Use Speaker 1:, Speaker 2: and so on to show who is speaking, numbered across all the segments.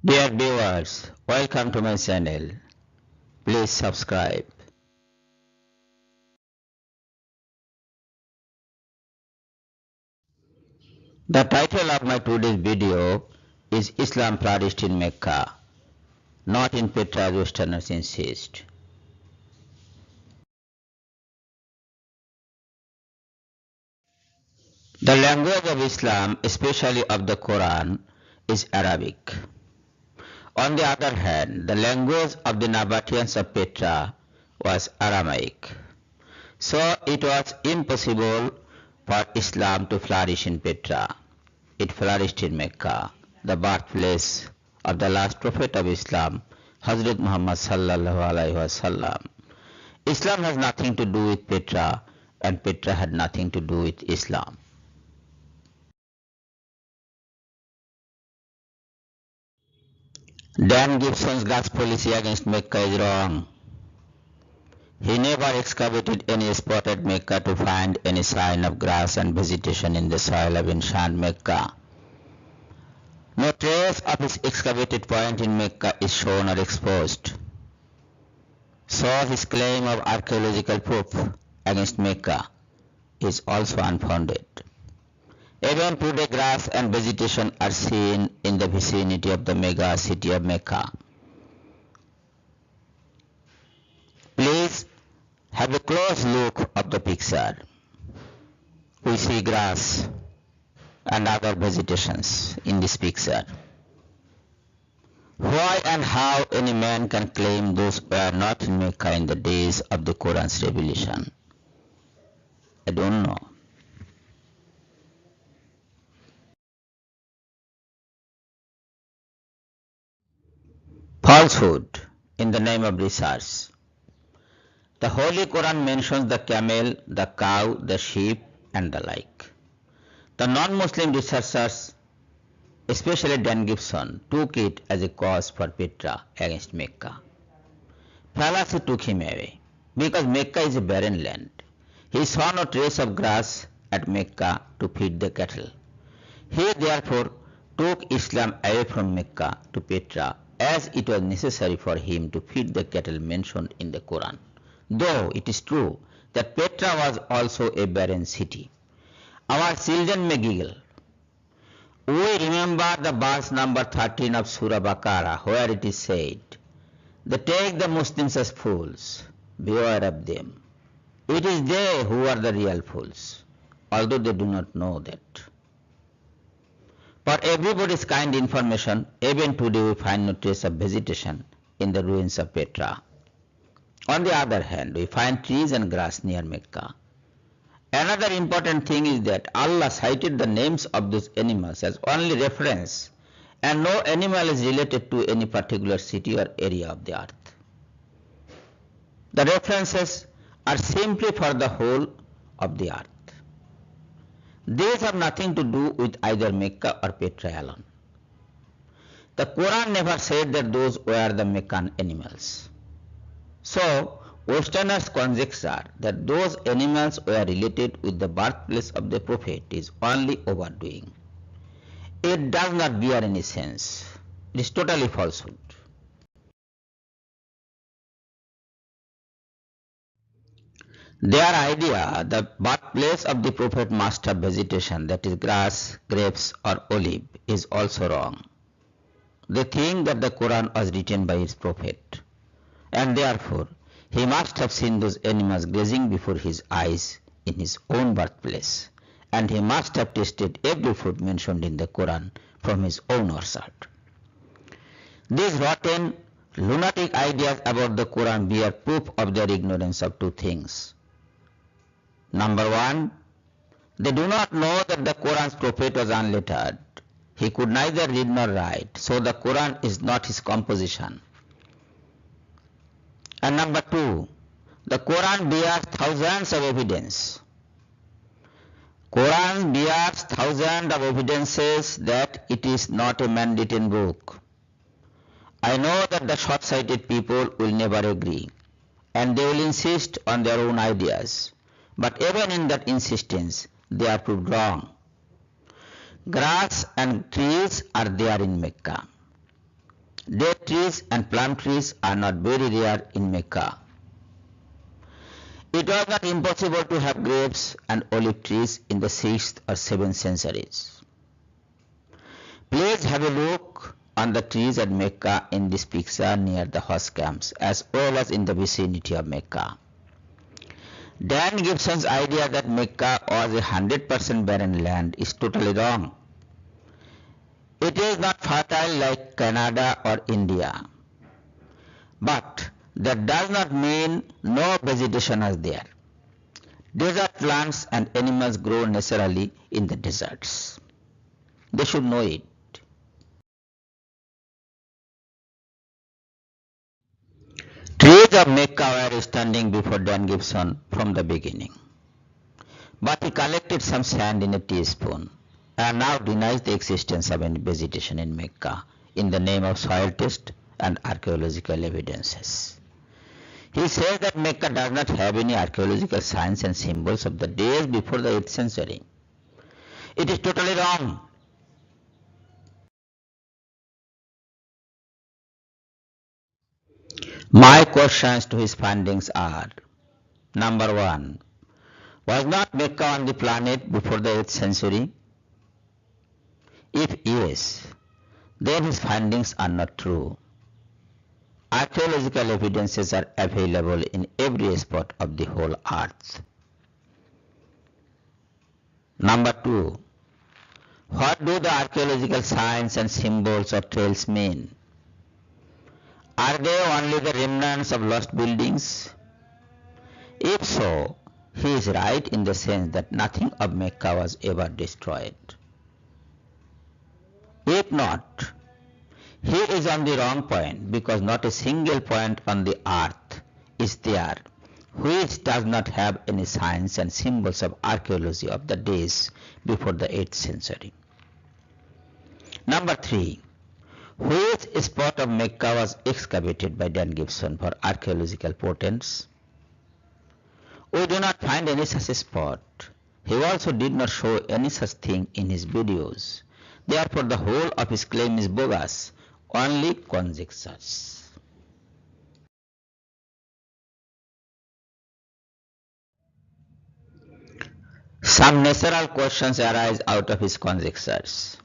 Speaker 1: Dear viewers, welcome to my channel. Please subscribe. The title of my today's video is Islam flourished in Mecca, not in Petra as Westerners insist. The language of Islam, especially of the Quran, is Arabic. On the other hand, the language of the Nabateans of Petra was Aramaic. So it was impossible for Islam to flourish in Petra. It flourished in Mecca, the birthplace of the last prophet of Islam, Hazrat Muhammad sallallahu alaihi wasallam. Islam has nothing to do with Petra, and Petra had nothing to do with Islam. Dan Gibson's gas policy against Mecca is wrong. He never excavated any spot at Mecca to find any sign of grass and vegetation in the soil of ancient Mecca. No trace of his excavated point in Mecca is shown or exposed. So his claim of archaeological proof against Mecca is also unfounded. Even today grass and vegetation are seen in the vicinity of the mega city of Mecca. Please have a close look of the picture. We see grass and other vegetations in this picture. Why and how any man can claim those were not in Mecca in the days of the Quran's revelation? I don't know. Falsehood in the name of research. The Holy Quran mentions the camel, the cow, the sheep and the like. The non-Muslim researchers, especially Dan Gibson, took it as a cause for Petra against Mecca. Fallacy took him away because Mecca is a barren land. He saw no trace of grass at Mecca to feed the cattle. He therefore took Islam away from Mecca to Petra as it was necessary for him to feed the cattle mentioned in the Quran. Though it is true that Petra was also a barren city. Our children may giggle. We remember the verse number 13 of Surah Baqarah where it is said, "They take the Muslims as fools, beware of them. It is they who are the real fools, although they do not know that." For everybody's kind information, even today we find no trace of vegetation in the ruins of Petra. On the other hand, we find trees and grass near Mecca. Another important thing is that Allah cited the names of those animals as only reference, and no animal is related to any particular city or area of the earth. The references are simply for the whole of the earth. These have nothing to do with either Mecca or Petra alone. The Quran never said that those were the Meccan animals. So, Westerners' conjecture that those animals were related with the birthplace of the Prophet is only overdoing. It does not bear any sense. It is totally falsehood. Their idea that birthplace of the Prophet must have vegetation, that is grass, grapes or olive, is also wrong. They think that the Quran was written by its Prophet, and therefore he must have seen those animals grazing before his eyes in his own birthplace, and he must have tasted every fruit mentioned in the Quran from his own orchard. These rotten, lunatic ideas about the Quran bear proof of their ignorance of two things. Number one, they do not know that the Quran's prophet was unlettered. He could neither read nor write, so the Quran is not his composition. And number two, the Quran bears thousands of evidence. Quran bears thousands of evidences that it is not a man-written book. I know that the short-sighted people will never agree, and they will insist on their own ideas. But even in that insistence, they are proved wrong. Grass and trees are there in Mecca. Date trees and plum trees are not very rare in Mecca. It was not impossible to have grapes and olive trees in the 6th or 7th centuries. Please have a look on the trees at Mecca in this picture near the horse camps as well as in the vicinity of Mecca. Dan Gibson's idea that Mecca was a 100% barren land is totally wrong. It is not fertile like Canada or India. But that does not mean no vegetation is there. Desert plants and animals grow naturally in the deserts. They should know it. Trees of Mecca were standing before Dan Gibson from the beginning. But he collected some sand in a teaspoon and now denies the existence of any vegetation in Mecca in the name of soil test and archaeological evidences. He says that Mecca does not have any archaeological signs and symbols of the days before the 8th century. It is totally wrong. My questions to his findings are: number 1. Was not Mecca on the planet before the 8th century? If yes, then his findings are not true. Archaeological evidences are available in every spot of the whole earth. Number 2. What do the archaeological signs and symbols or trails mean? Are they only the remnants of lost buildings? If so, he is right in the sense that nothing of Mecca was ever destroyed. If not, he is on the wrong point because not a single point on the earth is there which does not have any signs and symbols of archaeology of the days before the 8th century. Number 3. Which spot of Mecca was excavated by Dan Gibson for archaeological portents? We do not find any such spot. He also did not show any such thing in his videos. Therefore, the whole of his claim is bogus, only conjectures. Some natural questions arise out of his conjectures.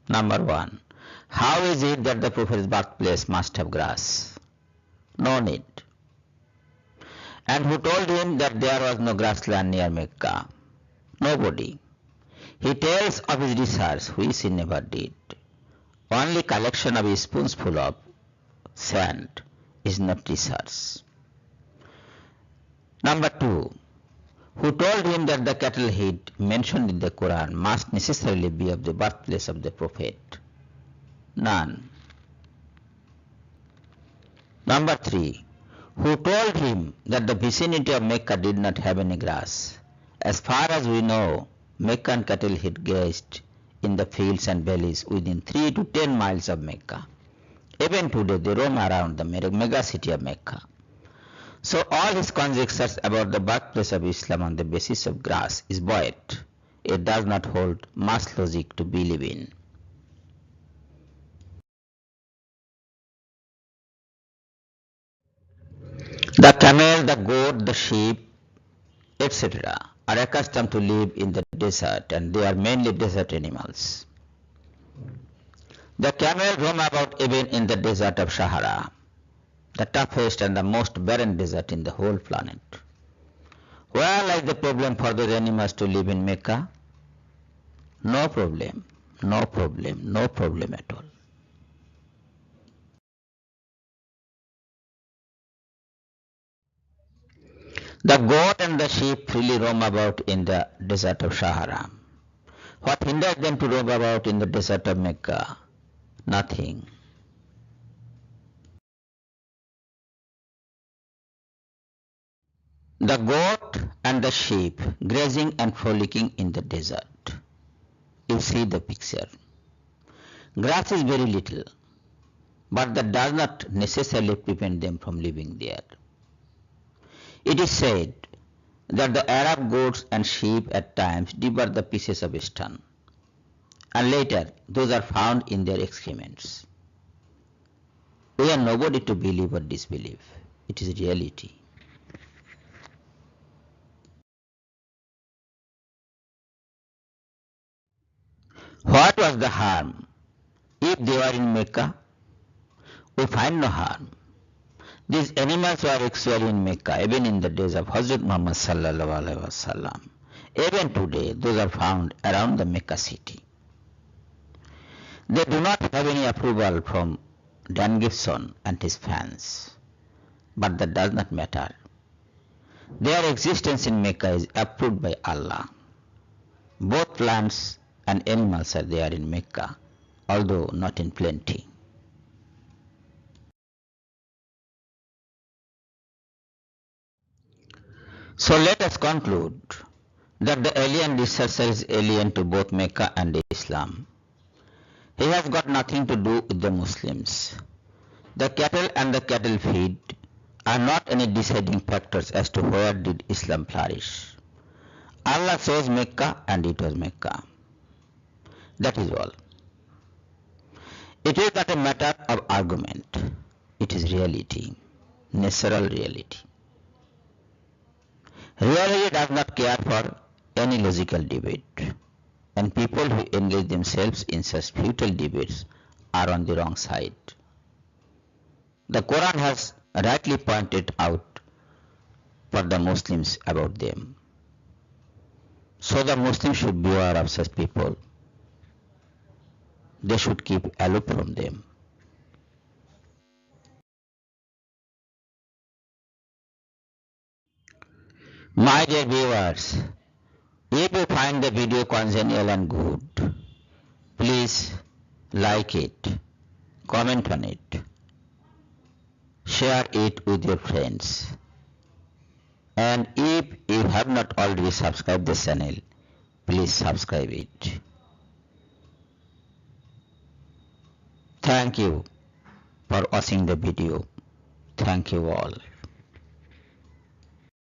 Speaker 1: Number 1. How is it that the Prophet's birthplace must have grass? No need. And who told him that there was no grassland near Mecca? Nobody. He tells of his research, which he never did. Only collection of a spoonful of sand is not research. Number 2. Who told him that the cattle head mentioned in the Quran must necessarily be of the birthplace of the Prophet? None. Number 3. Who told him that the vicinity of Mecca did not have any grass? As far as we know, Meccan cattle head grazed in the fields and valleys within 3 to 10 miles of Mecca. Even today they roam around the mega city of Mecca. So all his conjectures about the birthplace of Islam on the basis of grass is void. It does not hold much logic to believe in. The camel, the goat, the sheep, etc. are accustomed to live in the desert and they are mainly desert animals. The camel roam about even in the desert of Sahara, the toughest and the most barren desert in the whole planet. Where lies the problem for those animals to live in Mecca? No problem, no problem, no problem at all. The goat and the sheep freely roam about in the desert of Sahara. What hinders them to roam about in the desert of Mecca? Nothing. The goat and the sheep grazing and frolicking in the desert. You see the picture. Grass is very little, but that does not necessarily prevent them from living there. It is said that the Arab goats and sheep at times devour the pieces of stone, and later those are found in their excrements. We are nobody to believe or disbelieve. It is reality. What was the harm? If they were in Mecca, we find no harm. These animals were actually in Mecca, even in the days of Hazrat Muhammad sallallahu alaihi wasallam. Even today, those are found around the Mecca city. They do not have any approval from Dan Gibson and his fans, but that does not matter. Their existence in Mecca is approved by Allah. Both plants and animals are there in Mecca, although not in plenty. So let us conclude that the alien researcher is alien to both Mecca and Islam. He has got nothing to do with the Muslims. The cattle and the cattle feed are not any deciding factors as to where did Islam flourish. Allah chose Mecca and it was Mecca. That is all. It is not a matter of argument. It is reality, natural reality. Reality does not care for any logical debate, and people who engage themselves in such futile debates are on the wrong side. The Quran has rightly pointed out for the Muslims about them. So the Muslims should beware of such people. They should keep aloof from them. My dear viewers, if you find the video congenial and good, please like it, comment on it, share it with your friends. And if you have not already subscribed this channel, please subscribe it. Thank you for watching the video. Thank you all.